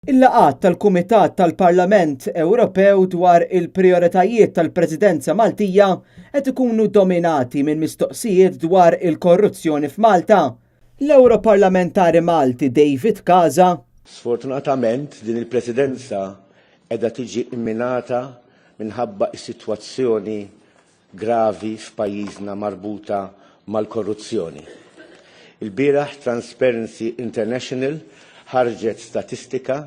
Il-laqgħat tal-Kumitat tal-Parlament Ewropew dwar il-prijoritajiet tal-Presidenza Maltija qed ikunu dominati minn mistoqsijiet dwar il-korruzzjoni f'Malta. L-Europarlamentari Malti David Casa. Sfortunatament din il-Presidenza qiegħda tiġi imminata minħabba s-sitwazzjoni gravi f'pajjiżna marbuta mal-korruzzjoni. Il-bieraħ Transparency International ħarġet statistika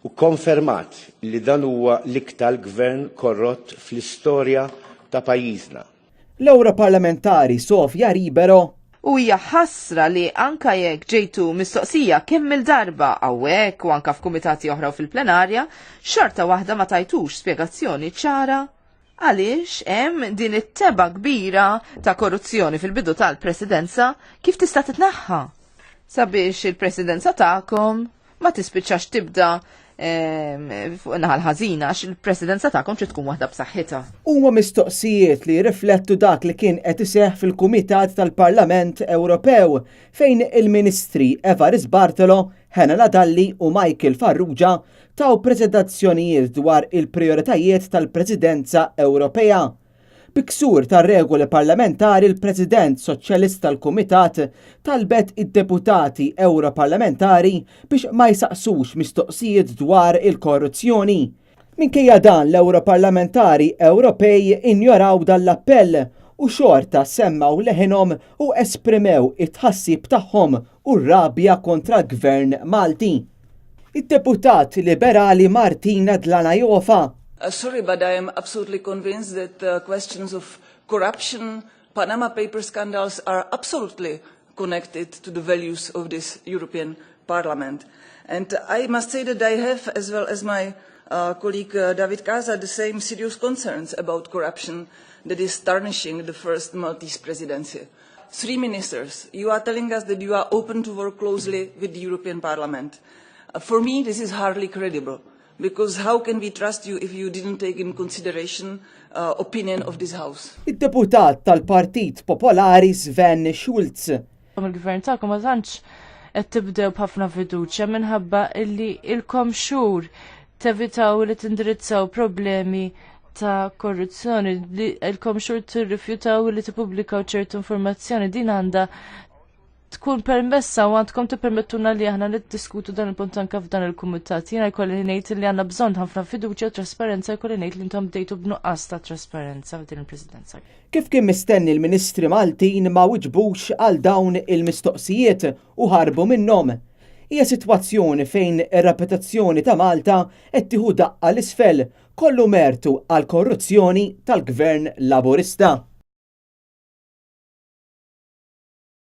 u konfermat li dan huwa l-iktar gvern korrott fl-istorja ta' pajjiżna. L-Europarlamentari Sofia Ribero. U hija ħasra li anka jekk ġejtu mistoqsija kemm il-darba hawnhekk u anka f'kumitati oħra u fil-plenarja, xorta waħda ma tajtux spjegazzjoni ċara għaliex hemm din it-teba kbira ta' korruzzjoni fil-bidu tal-Presidenza kif tista' titneħħa. Sabiex il-Presidenza tagħkom ma tispiċċax tibda fuq naħa l-ħażina għax il-Presidenza tagħkom trid tkun waħda b'saħħitha. Huma mistoqsijiet li riflettu dak li kien qed iseħħ fil-Kumitat tal-Parlament Ewropew fejn il-Ministri Evaris Bartolo, Hena Nadalli u Michael Farrugia taw preżentazzjonijiet dwar il-prijoritajiet tal-Presidenza Ewropea. Biksur tar-regoli parlamentari il-President Soċjalista tal-Kumitat talbet id-deputati Ewroparlamentari biex ma jsaqsux mistoqsijiet dwar il-korruzzjoni. Minkejja dan l-Ewroparlamentari Ewropej injoraw dan l-appell u xorta semmaw leħinhom u esprimew it-tħassib tagħhom u r-rabja kontra l-Gvern Malti. Id-deputat liberali Martina Dlanajofa. Sorry, but I am absolutely convinced that questions of corruption, Panama Papers scandals are absolutely connected to the values of this European Parliament. And I must say that I have, as well as my colleague David Casa, the same serious concerns about corruption that is tarnishing the first Maltese presidency. 3 ministers, you are telling us that you are open to work closely with the European Parliament. For me, this is hardly credible. Because how can we trust you if you didn't take in consideration opinion of this House? Id-deputat tal-Partit Popolari Sven Schulz. Il-gvern tagħkom ma tantx qed tibdew b'ħafna fiduċja minħabba illi ilkom xhur tevitaw li tindirizzaw problemi ta' korruzzjoni li ilkom xhur tirrifjutaw li tippubblikaw ċertu informazzjoni din għandha tkun permessa u għandkom tippermettuna li aħna niddiskutu dan il-punt anke f'dan il-kumitat. Jiena jkolli ngħid li għandna bżonn ħafna fiduċja u trasparenza, jkolli ngħid li intom bdejtu b'nuqqas ta' trasparenza f'din il-Presidenza. Kif kien mistenni l-Ministri Maltin ma wiġbux għal dawn il-mistoqsijiet u ħarbu minnhom. Hija sitwazzjoni fejn ir-reputazzjoni ta' Malta qed tieħu daqqa l-isfel kollu mertu għal korruzzjoni tal-Gvern Laburista.